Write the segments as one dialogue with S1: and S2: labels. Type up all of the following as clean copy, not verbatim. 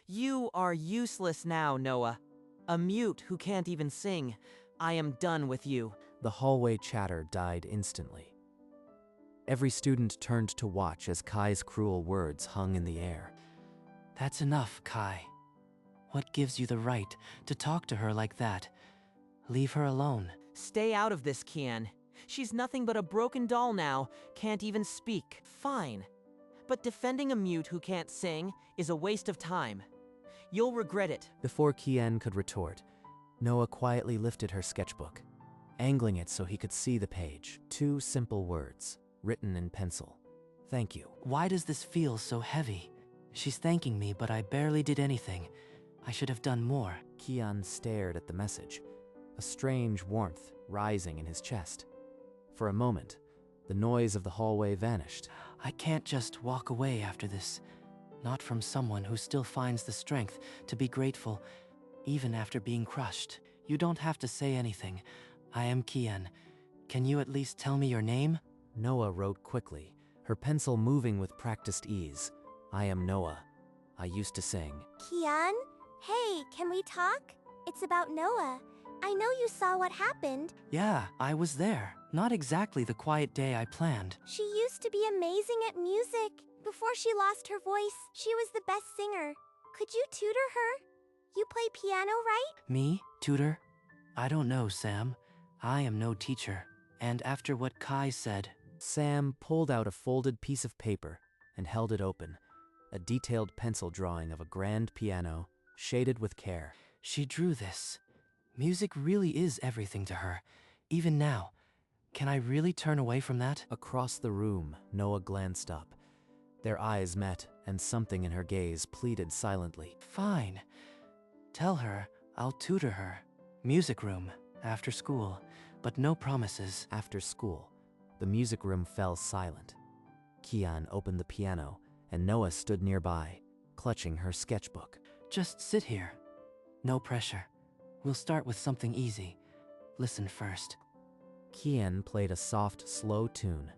S1: You are useless now, Noah. A mute who can't even sing. I am done with you.
S2: The hallway chatter died instantly. Every student turned to watch as Kai's cruel words hung in the air.
S3: That's enough, Kai. What gives you the right to talk to her like that? Leave her alone.
S1: Stay out of this, Kian. She's nothing but a broken doll now, can't even speak. Fine. But defending a mute who can't sing is a waste of time. You'll regret it.
S2: Before Kian could retort, Noah quietly lifted her sketchbook, angling it so he could see the page. 2 simple words, written in pencil. Thank you.
S3: Why does this feel so heavy? She's thanking me, but I barely did anything. I should have done more.
S2: Kian stared at the message, a strange warmth rising in his chest. For a moment, the noise of the hallway vanished.
S3: I can't just walk away after this. Not from someone who still finds the strength to be grateful, even after being crushed. You don't have to say anything. I am Kian. Can you at least tell me your name?
S2: Noah wrote quickly, her pencil moving with practiced ease. I am Noah. I used to sing.
S4: Kian? Hey, can we talk? It's about Noah. I know you saw what happened.
S3: Yeah, I was there. Not exactly the quiet day I planned.
S4: She used to be amazing at music. Before she lost her voice, she was the best singer. Could you tutor her? You play piano, right?
S3: Me? Tutor? I don't know, Sam. I am no teacher. And after what Kai said...
S2: Sam pulled out a folded piece of paper and held it open. A detailed pencil drawing of a grand piano, shaded with care.
S3: She drew this. Music really is everything to her, even now. Can I really turn away from that?
S2: Across the room, Noah glanced up. Their eyes met, and something in her gaze pleaded silently.
S3: Fine. Tell her I'll tutor her. Music room, after school, but no promises.
S2: After school, the music room fell silent. Kian opened the piano, and Noah stood nearby, clutching her sketchbook.
S3: Just sit here. No pressure. We'll start with something easy. Listen first.
S2: Kian played a soft, slow tune,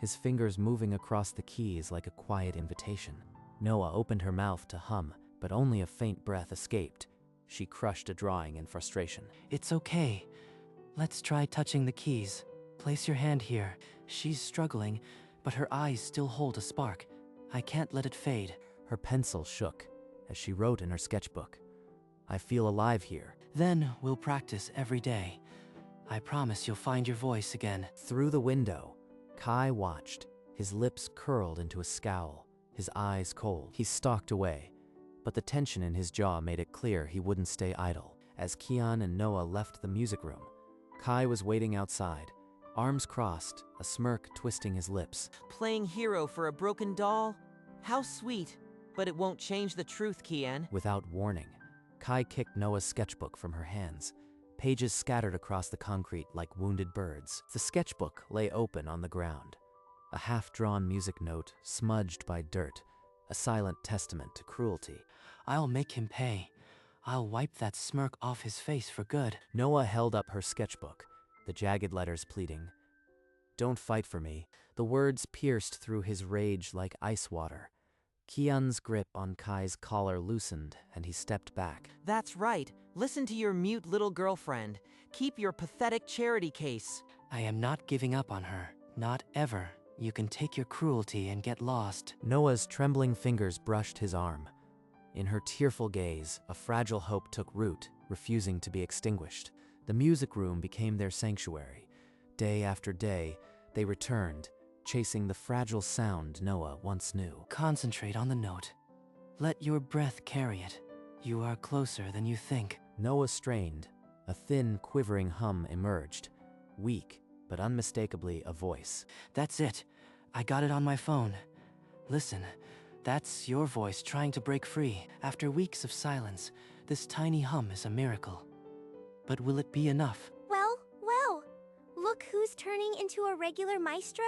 S2: his fingers moving across the keys like a quiet invitation. Noah opened her mouth to hum, but only a faint breath escaped. She crushed a drawing in frustration.
S3: It's okay. Let's try touching the keys. Place your hand here. She's struggling, but her eyes still hold a spark. I can't let it fade.
S2: Her pencil shook as she wrote in her sketchbook. I feel alive here.
S3: Then we'll practice every day. I promise you'll find your voice again.
S2: Through the window, Kai watched, his lips curled into a scowl, his eyes cold. He stalked away, but the tension in his jaw made it clear he wouldn't stay idle. As Kian and Noah left the music room, Kai was waiting outside, arms crossed, a smirk twisting his lips.
S1: Playing hero for a broken doll? How sweet. But it won't change the truth, Kian.
S2: Without warning, Kai kicked Noah's sketchbook from her hands. Pages scattered across the concrete like wounded birds. The sketchbook lay open on the ground. A half-drawn music note smudged by dirt, a silent testament to cruelty.
S3: I'll make him pay. I'll wipe that smirk off his face for good.
S2: Noah held up her sketchbook, the jagged letters pleading. Don't fight for me. The words pierced through his rage like ice water. Kian's grip on Kai's collar loosened, and he stepped back.
S1: That's right. Listen to your mute little girlfriend. Keep your pathetic charity case.
S3: I am not giving up on her. Not ever. You can take your cruelty and get lost.
S2: Noah's trembling fingers brushed his arm. In her tearful gaze, a fragile hope took root, refusing to be extinguished. The music room became their sanctuary. Day after day, they returned, chasing the fragile sound Noah once knew.
S3: Concentrate on the note. Let your breath carry it. You are closer than you think.
S2: Noah strained. A thin, quivering hum emerged. Weak, but unmistakably a voice.
S3: That's it. I got it on my phone. Listen, that's your voice trying to break free. After weeks of silence, this tiny hum is a miracle. But will it be enough?
S4: Well, look who's turning into a regular maestro?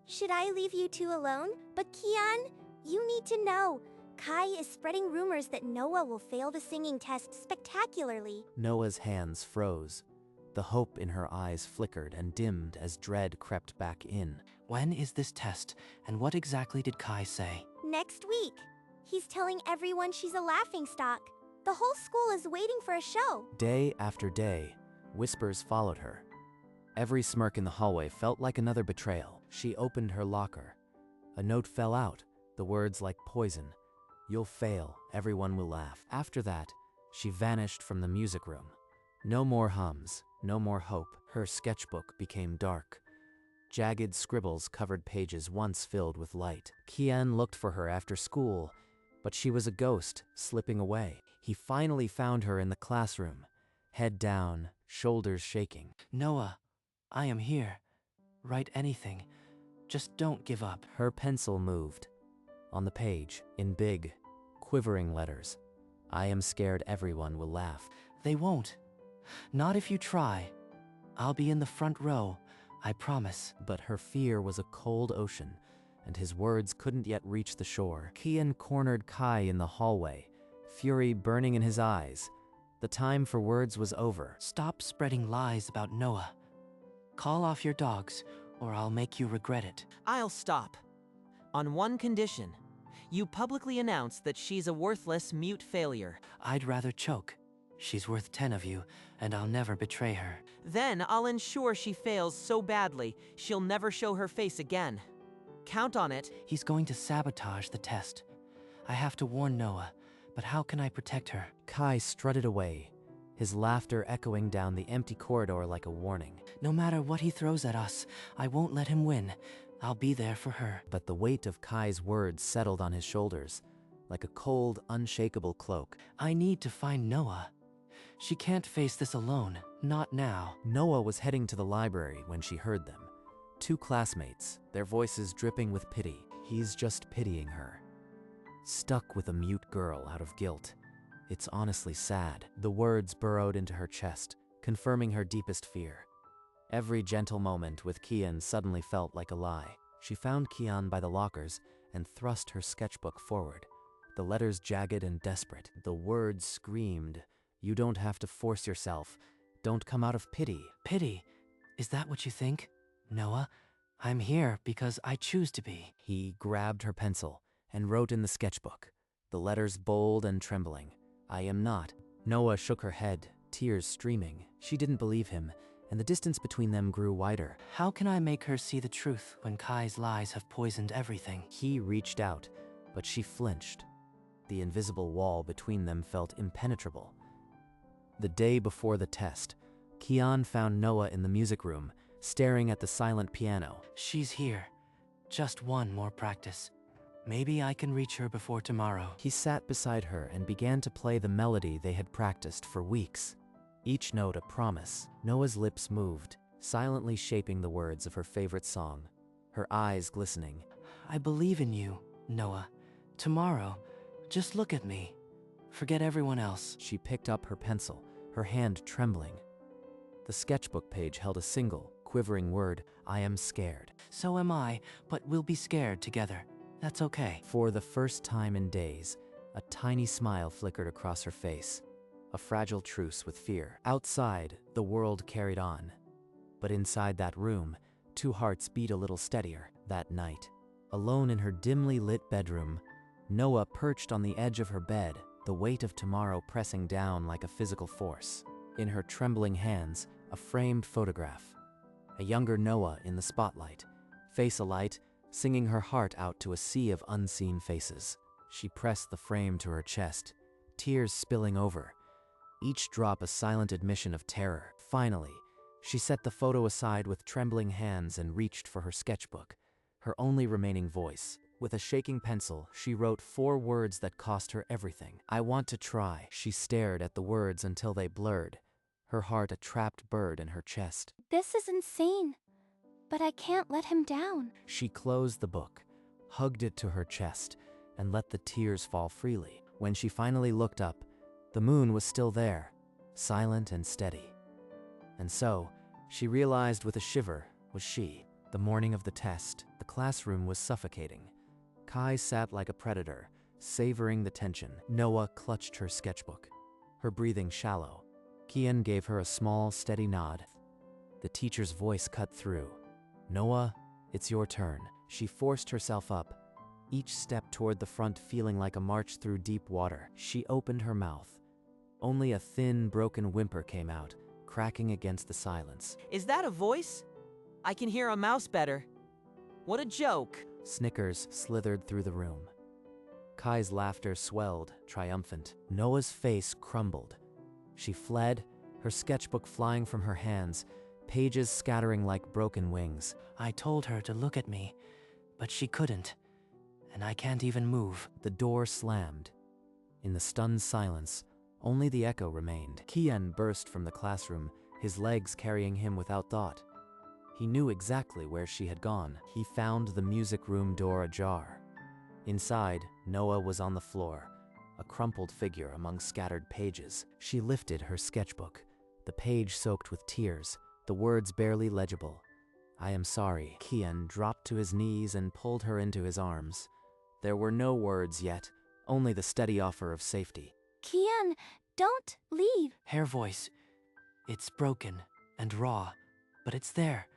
S4: Should I leave you two alone? But Kian, you need to know. Kai is spreading rumors that Noah will fail the singing test spectacularly.
S2: Noah's hands froze. The hope in her eyes flickered and dimmed as dread crept back in.
S3: When is this test, and what exactly did Kai say?
S4: Next week. He's telling everyone she's a laughingstock. The whole school is waiting for a show.
S2: Day after day, whispers followed her. Every smirk in the hallway felt like another betrayal. She opened her locker. A note fell out, the words like poison. "You'll fail, everyone will laugh." After that, she vanished from the music room. No more hums, no more hope. Her sketchbook became dark. Jagged scribbles covered pages once filled with light. Kian looked for her after school, but she was a ghost, slipping away. He finally found her in the classroom, head down, shoulders shaking.
S3: Noah, I am here. Write anything. Just don't give up.
S2: Her pencil moved. On the page, in big, quivering letters, "I am scared everyone will laugh."
S3: They won't. Not if you try. I'll be in the front row, I promise.
S2: But her fear was a cold ocean, and his words couldn't yet reach the shore. Kian cornered Kai in the hallway, fury burning in his eyes. The time for words was over.
S3: Stop spreading lies about Noah. Call off your dogs, or I'll make you regret it.
S1: I'll stop. On one condition. You publicly announce that she's a worthless, mute failure.
S3: I'd rather choke. She's worth 10 of you, and I'll never betray her.
S1: Then I'll ensure she fails so badly, she'll never show her face again. Count on it.
S3: He's going to sabotage the test. I have to warn Noah, but how can I protect her?
S2: Kai strutted away, his laughter echoing down the empty corridor like a warning.
S3: No matter what he throws at us, I won't let him win. I'll be there for her.
S2: But the weight of Kai's words settled on his shoulders, like a cold, unshakable cloak.
S3: I need to find Noah. She can't face this alone, not now.
S2: Noah was heading to the library when she heard them. 2 classmates, their voices dripping with pity. He's just pitying her. Stuck with a mute girl out of guilt. It's honestly sad. The words burrowed into her chest, confirming her deepest fear. Every gentle moment with Kian suddenly felt like a lie. She found Kian by the lockers and thrust her sketchbook forward. The letters jagged and desperate. The words screamed, "You don't have to force yourself. Don't come out of pity."
S3: Pity? Is that what you think? Noah, I'm here because I choose to be.
S2: He grabbed her pencil and wrote in the sketchbook, the letters bold and trembling, "I am not." Noah shook her head, tears streaming. She didn't believe him, and the distance between them grew wider.
S3: How can I make her see the truth when Kai's lies have poisoned everything?
S2: He reached out, but she flinched. The invisible wall between them felt impenetrable. The day before the test, Kian found Noah in the music room, staring at the silent piano.
S3: She's here. Just one more practice. Maybe I can reach her before tomorrow.
S2: He sat beside her and began to play the melody they had practiced for weeks. Each note a promise. Noah's lips moved, silently shaping the words of her favorite song, her eyes glistening.
S3: I believe in you, Noah. Tomorrow, just look at me. Forget everyone else.
S2: She picked up her pencil, her hand trembling. The sketchbook page held a single, quivering word, "I am scared."
S3: So am I, but we'll be scared together. That's okay.
S2: For the first time in days, a tiny smile flickered across her face, a fragile truce with fear. Outside, the world carried on. But inside that room, 2 hearts beat a little steadier. That night, alone in her dimly lit bedroom, Noah perched on the edge of her bed, the weight of tomorrow pressing down like a physical force. In her trembling hands, a framed photograph. A younger Noah in the spotlight, face alight, singing her heart out to a sea of unseen faces. She pressed the frame to her chest, tears spilling over, each drop a silent admission of terror. Finally, she set the photo aside with trembling hands and reached for her sketchbook, her only remaining voice. With a shaking pencil, she wrote 4 words that cost her everything. "I want to try." She stared at the words until they blurred, her heart a trapped bird in her chest.
S4: This is insane, but I can't let him down.
S2: She closed the book, hugged it to her chest, and let the tears fall freely. When she finally looked up, the moon was still there, silent and steady. And so, she realized with a shiver, was she. The morning of the test, the classroom was suffocating. Kai sat like a predator, savoring the tension. Noah clutched her sketchbook, her breathing shallow. Kian gave her a small, steady nod. The teacher's voice cut through. "Noah, it's your turn." She forced herself up, each step toward the front feeling like a march through deep water. She opened her mouth. Only a thin, broken whimper came out, cracking against the silence.
S1: Is that a voice? I can hear a mouse better. What a joke.
S2: Snickers slithered through the room. Kai's laughter swelled, triumphant. Noah's face crumbled. She fled, her sketchbook flying from her hands, pages scattering like broken wings.
S3: I told her to look at me, but she couldn't, and I can't even move.
S2: The door slammed. In the stunned silence, only the echo remained. Kian burst from the classroom, his legs carrying him without thought. He knew exactly where she had gone. He found the music room door ajar. Inside, Noah was on the floor, a crumpled figure among scattered pages. She lifted her sketchbook, the page soaked with tears, the words barely legible. I am sorry. Kian dropped to his knees and pulled her into his arms. There were no words yet, only the steady offer of safety.
S4: Kian, don't leave.
S3: Her voice. It's broken and raw, but it's there.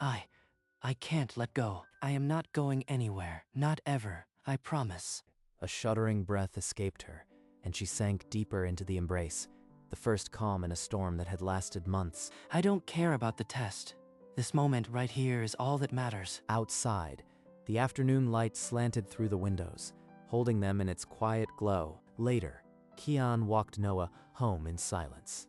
S3: I can't let go. I am not going anywhere. Not ever. I promise.
S2: A shuddering breath escaped her, and she sank deeper into the embrace, the first calm in a storm that had lasted months.
S3: I don't care about the test. This moment right here is all that matters.
S2: Outside, the afternoon light slanted through the windows, holding them in its quiet glow. Later, Kian walked Noah home in silence.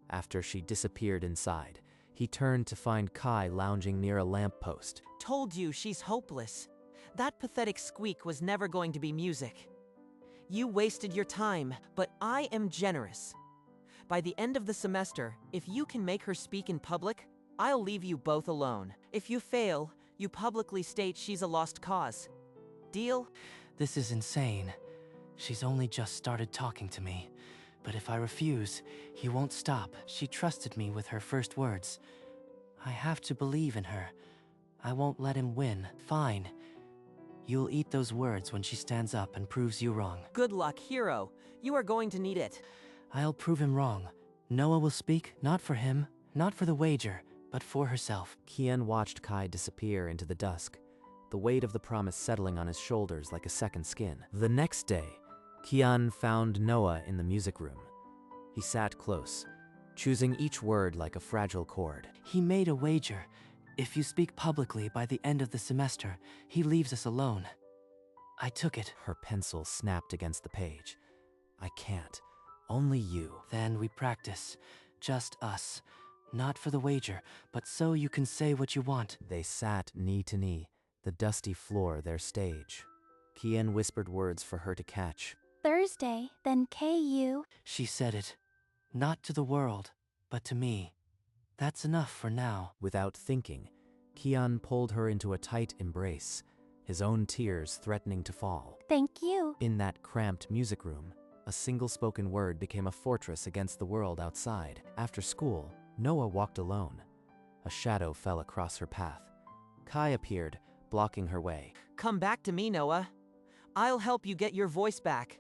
S2: After she disappeared inside, he turned to find Kai lounging near a lamppost.
S1: Told you she's hopeless. That pathetic squeak was never going to be music. You wasted your time, but I am generous. By the end of the semester, if you can make her speak in public, I'll leave you both alone. If you fail, you publicly state she's a lost cause. Deal?
S3: This is insane. She's only just started talking to me. But if I refuse, he won't stop. She trusted me with her first words. I have to believe in her. I won't let him win. Fine. You'll eat those words when she stands up and proves you wrong.
S1: Good luck, hero. You are going to need it.
S3: I'll prove him wrong. Noah will speak, not for him, not for the wager, but for herself.
S2: Kian watched Kai disappear into the dusk, the weight of the promise settling on his shoulders like a second skin. The next day, Kian found Noah in the music room. He sat close, choosing each word like a fragile chord.
S3: He made a wager. If you speak publicly by the end of the semester, he leaves us alone. I took it.
S2: Her pencil snapped against the page. I can't. Only you.
S3: Then we practice. Just us. Not for the wager, but so you can say what you want.
S2: They sat knee to knee, the dusty floor their stage. Kian whispered words for her to catch.
S4: Thursday, then KU.
S3: She said it. Not to the world, but to me. That's enough for now.
S2: Without thinking, Kian pulled her into a tight embrace, his own tears threatening to fall.
S4: Thank you.
S2: In that cramped music room, a single spoken word became a fortress against the world outside. After school, Noah walked alone. A shadow fell across her path. Kai appeared, blocking her way.
S1: Come back to me, Noah. I'll help you get your voice back.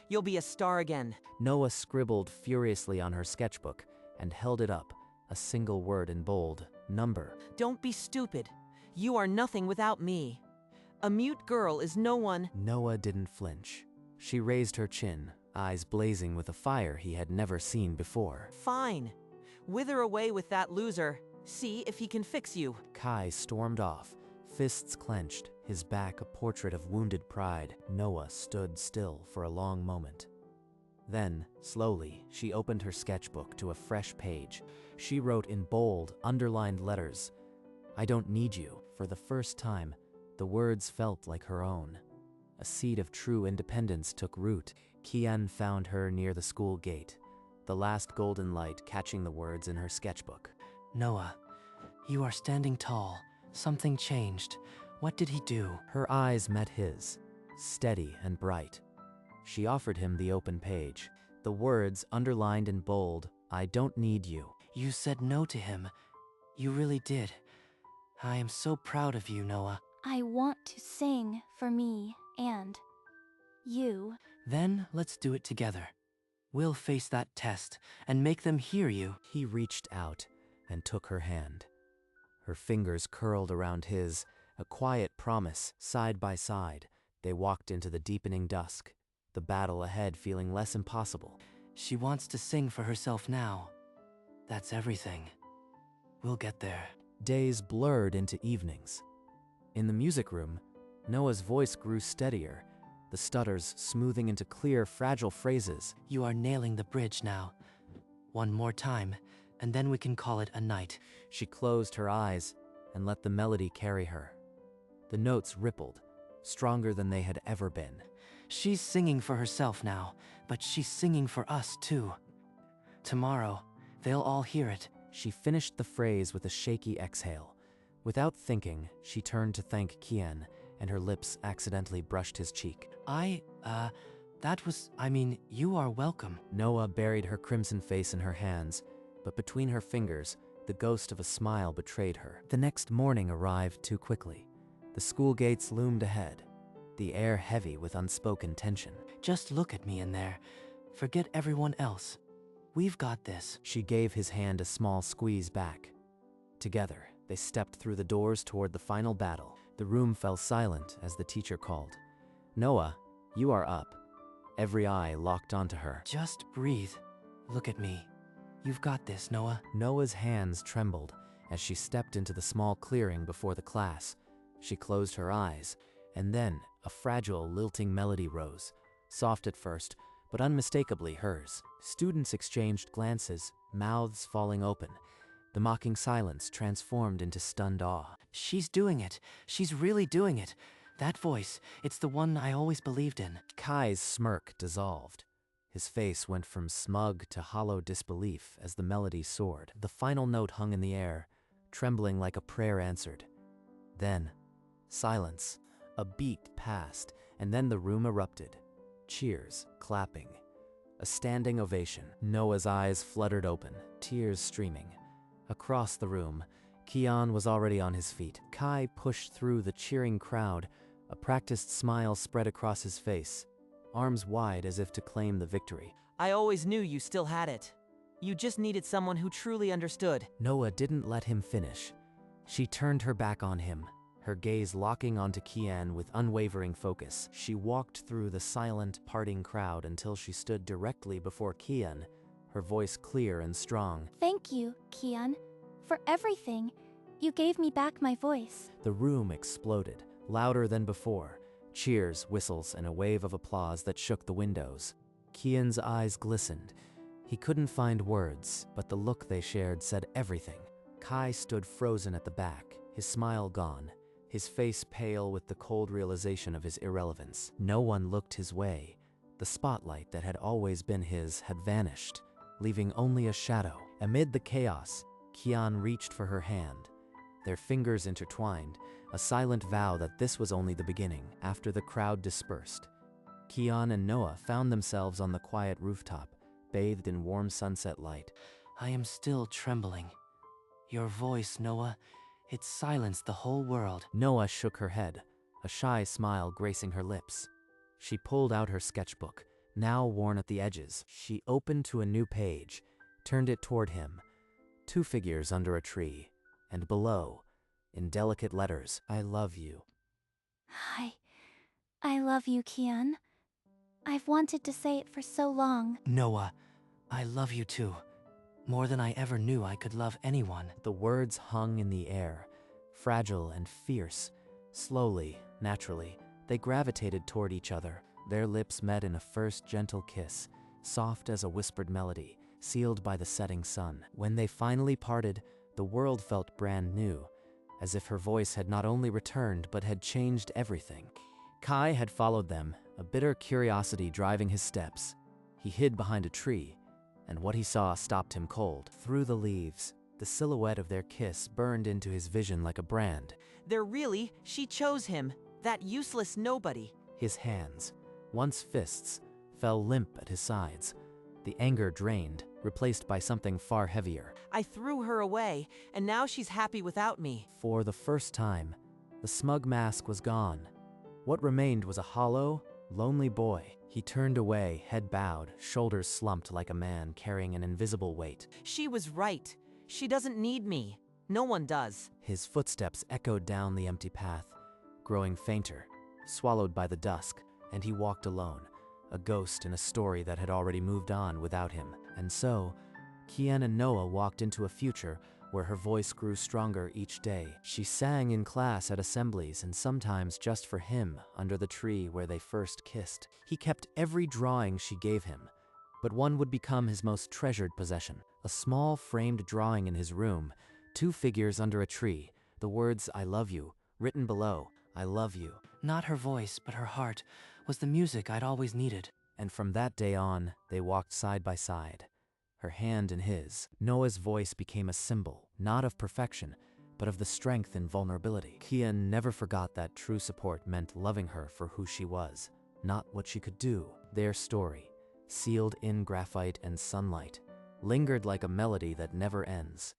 S1: You'll be a star again.
S2: Noah scribbled furiously on her sketchbook and held it up, a single word in bold, number.
S1: Don't be stupid. You are nothing without me. A mute girl is no one.
S2: Noah didn't flinch. She raised her chin, eyes blazing with a fire he had never seen before.
S1: Fine. Wither away with that loser. See if he can fix you.
S2: Kai stormed off, fists clenched, his back a portrait of wounded pride. Noah stood still for a long moment. Then, slowly, she opened her sketchbook to a fresh page. She wrote in bold, underlined letters, I don't need you. For the first time, the words felt like her own. A seed of true independence took root. Kian found her near the school gate, the last golden light catching the words in her sketchbook.
S3: Noah, you are standing tall. Something changed. What did he do?
S2: Her eyes met his, steady and bright. She offered him the open page. The words underlined in bold, I don't need you.
S3: You said no to him. You really did. I am so proud of you, Noah.
S4: I want to sing for me and you.
S3: Then let's do it together. We'll face that test and make them hear you.
S2: He reached out and took her hand. Her fingers curled around his, a quiet promise, side by side, They walked into the deepening dusk, the battle ahead feeling less impossible.
S3: She wants to sing for herself now. That's everything. We'll get there.
S2: Days blurred into evenings. In the music room, Noah's voice grew steadier, the stutters smoothing into clear, fragile phrases.
S3: You are nailing the bridge now. One more time, and then we can call it a night.
S2: She closed her eyes and let the melody carry her. The notes rippled, stronger than they had ever been.
S3: She's singing for herself now, but she's singing for us too. Tomorrow, they'll all hear it.
S2: She finished the phrase with a shaky exhale. Without thinking, she turned to thank Kian, and her lips accidentally brushed his cheek.
S3: You are welcome.
S2: Noah buried her crimson face in her hands, but between her fingers, the ghost of a smile betrayed her. The next morning arrived too quickly. The school gates loomed ahead, the air heavy with unspoken tension.
S3: Just look at me in there. Forget everyone else. We've got this.
S2: She gave his hand a small squeeze back. Together, they stepped through the doors toward the final battle. The room fell silent as the teacher called. Noah, you are up. Every eye locked onto her.
S3: Just breathe. Look at me. You've got this, Noah.
S2: Noah's hands trembled as she stepped into the small clearing before the class. She closed her eyes, and then a fragile, lilting melody rose, soft at first, but unmistakably hers. Students exchanged glances, mouths falling open. The mocking silence transformed into stunned awe.
S3: She's doing it. She's really doing it. That voice, it's the one I always believed in.
S2: Kai's smirk dissolved. His face went from smug to hollow disbelief as the melody soared. The final note hung in the air, trembling like a prayer answered. Then, silence. A beat passed, and then the room erupted. Cheers, clapping. A standing ovation. Noah's eyes fluttered open, tears streaming. Across the room, Kian was already on his feet. Kai pushed through the cheering crowd, a practiced smile spread across his face, arms wide as if to claim the victory.
S1: I always knew you still had it. You just needed someone who truly understood.
S2: Noah didn't let him finish. She turned her back on him, her gaze locking onto Kian with unwavering focus. She walked through the silent, parting crowd until she stood directly before Kian, her voice clear and strong.
S4: Thank you, Kian, for everything. You gave me back my voice.
S2: The room exploded, louder than before. Cheers, whistles, and a wave of applause that shook the windows. Kian's eyes glistened. He couldn't find words, but the look they shared said everything. Kai stood frozen at the back, his smile gone, his face pale with the cold realization of his irrelevance. No one looked his way. The spotlight that had always been his had vanished, leaving only a shadow. Amid the chaos, Kian reached for her hand. Their fingers intertwined, a silent vow that this was only the beginning. After the crowd dispersed, Kian and Noah found themselves on the quiet rooftop, bathed in warm sunset light.
S3: I am still trembling. Your voice, Noah, it silenced the whole world.
S2: Noah shook her head, a shy smile gracing her lips. She pulled out her sketchbook, now worn at the edges. She opened to a new page, turned it toward him. 2 figures under a tree, and below, in delicate letters, I love you.
S4: I love you, Kian. I've wanted to say it for so long.
S3: Noah, I love you too. More than I ever knew I could love anyone.
S2: The words hung in the air, fragile and fierce. Slowly, naturally, they gravitated toward each other. Their lips met in a first gentle kiss, soft as a whispered melody, sealed by the setting sun. When they finally parted, the world felt brand new, as if her voice had not only returned but had changed everything. Kai had followed them, a bitter curiosity driving his steps. He hid behind a tree, and what he saw stopped him cold. Through the leaves, the silhouette of their kiss burned into his vision like a brand.
S1: She chose him, that useless nobody.
S2: His hands, once fists, fell limp at his sides. The anger drained, replaced by something far heavier.
S1: I threw her away, and now she's happy without me.
S2: For the first time, the smug mask was gone. What remained was a hollow, lonely boy. He turned away, head bowed, shoulders slumped like a man carrying an invisible weight.
S1: She was right. She doesn't need me. No one does.
S2: His footsteps echoed down the empty path, growing fainter, swallowed by the dusk, and he walked alone, a ghost in a story that had already moved on without him. And so, Kian and Noah walked into a future where her voice grew stronger each day. She sang in class at assemblies and sometimes just for him under the tree where they first kissed. He kept every drawing she gave him, but one would become his most treasured possession. A small framed drawing in his room, 2 figures under a tree, the words "I love you" written below, "I love you."
S3: Not her voice, but her heart, was the music I'd always needed.
S2: And from that day on, they walked side by side, her hand in his. Noah's voice became a symbol, not of perfection, but of the strength in vulnerability. Kian never forgot that true support meant loving her for who she was, not what she could do. Their story, sealed in graphite and sunlight, lingered like a melody that never ends.